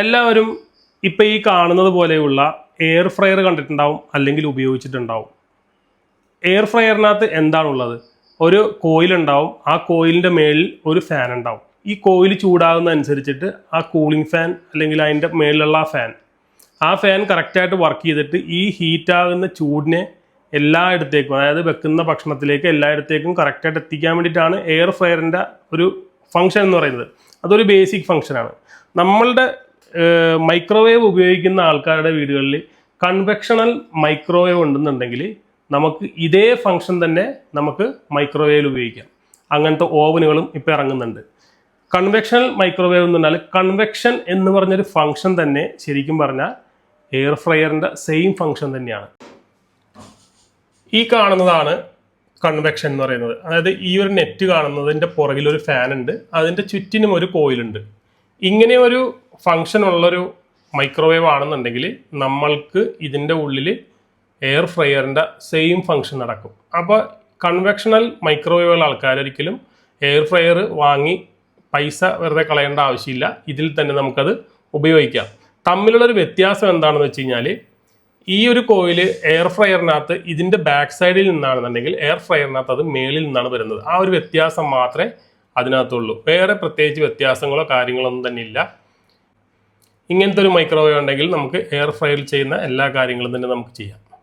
എല്ലാവരും ഇപ്പം ഈ കാണുന്നത് പോലെയുള്ള എയർ ഫ്രയർ കണ്ടിട്ടുണ്ടാവും, അല്ലെങ്കിൽ ഉപയോഗിച്ചിട്ടുണ്ടാവും. എയർ ഫ്രയറിനകത്ത് എന്താണുള്ളത്? ഒരു കോയിലുണ്ടാവും. ആ കോയിലിൻ്റെ മേളിൽ ഒരു ഫാൻ ഉണ്ടാവും. ഈ കോയിൽ ചൂടാകുന്നതനുസരിച്ചിട്ട് ആ കൂളിംഗ് ഫാൻ അല്ലെങ്കിൽ അതിൻ്റെ മേളിലുള്ള ആ ഫാൻ കറക്റ്റായിട്ട് വർക്ക് ചെയ്തിട്ട് ഈ ഹീറ്റാകുന്ന ചൂടിനെ എല്ലായിടത്തേക്കും, അതായത് വെക്കുന്ന ഭക്ഷണത്തിലേക്ക് എല്ലായിടത്തേക്കും കറക്റ്റായിട്ട് എത്തിക്കാൻ വേണ്ടിയിട്ടാണ് എയർ ഫ്രയറിൻ്റെ ഒരു ഫംഗ്ഷൻ എന്ന് പറയുന്നത്. അതൊരു ബേസിക് ഫംഗ്ഷനാണ്. നമ്മളുടെ മൈക്രോവേവ് ഉപയോഗിക്കുന്ന ആൾക്കാരുടെ വീടുകളിൽ കൺവെക്ഷണൽ മൈക്രോവേവ് ഉണ്ടെന്നുണ്ടെങ്കിൽ നമുക്ക് ഇതേ ഫംഗ്ഷൻ തന്നെ നമുക്ക് മൈക്രോവേവിൽ ഉപയോഗിക്കാം. അങ്ങനത്തെ ഓവനുകളും ഇപ്പോൾ ഇറങ്ങുന്നുണ്ട്. കൺവെക്ഷണൽ മൈക്രോവേവ് എന്ന് പറഞ്ഞാൽ കൺവെക്ഷൻ എന്ന് പറഞ്ഞൊരു ഫംഗ്ഷൻ തന്നെ ശരിക്കും പറഞ്ഞാൽ എയർ ഫ്രയറിൻ്റെ സെയിം ഫംഗ്ഷൻ തന്നെയാണ്. ഈ കാണുന്നതാണ് കൺവെക്ഷൻ എന്ന് പറയുന്നത്. അതായത് ഈ ഒരു നെറ്റ് കാണുന്നതിൻ്റെ പുറകിൽ ഒരു ഫാൻ ഉണ്ട്, അതിൻ്റെ ചുറ്റിനും ഒരു കോയിലുണ്ട്. ഇങ്ങനെ ഒരു ഫംഗ്ഷൻ ഉള്ളൊരു മൈക്രോവേവ് ആണെന്നുണ്ടെങ്കിൽ നമ്മൾക്ക് ഇതിൻ്റെ ഉള്ളിൽ എയർ ഫ്രയറിൻ്റെ സെയിം ഫംഗ്ഷൻ നടക്കും. അപ്പോൾ കൺവെക്ഷണൽ മൈക്രോവേവുകൾ ആൾക്കാരൊരിക്കലും എയർ ഫ്രയർ വാങ്ങി പൈസ വെറുതെ കളയേണ്ട ആവശ്യമില്ല. ഇതിൽ തന്നെ നമുക്കത് ഉപയോഗിക്കാം. തമ്മിലുള്ളൊരു വ്യത്യാസം എന്താണെന്ന് വെച്ച് കഴിഞ്ഞാൽ, ഈ ഒരു കോയിൽ എയർ ഫ്രയറിനകത്ത് ഇതിൻ്റെ ബാക്ക് സൈഡിൽ നിന്നാണെന്നുണ്ടെങ്കിൽ എയർ ഫ്രയറിനകത്ത് അത് മേളിൽ നിന്നാണ് വരുന്നത്. ആ ഒരു വ്യത്യാസം മാത്രമേ അതിനകത്തുള്ളൂ. വേറെ പ്രത്യേകിച്ച് വ്യത്യാസങ്ങളോ കാര്യങ്ങളോ ഒന്നും തന്നെ ഇല്ല. ഇങ്ങനത്തെ ഒരു മൈക്രോവേവ് ഉണ്ടെങ്കിൽ നമുക്ക് എയർ ഫ്രയറിൽ ചെയ്യുന്ന എല്ലാ കാര്യങ്ങളും തന്നെ നമുക്ക് ചെയ്യാം.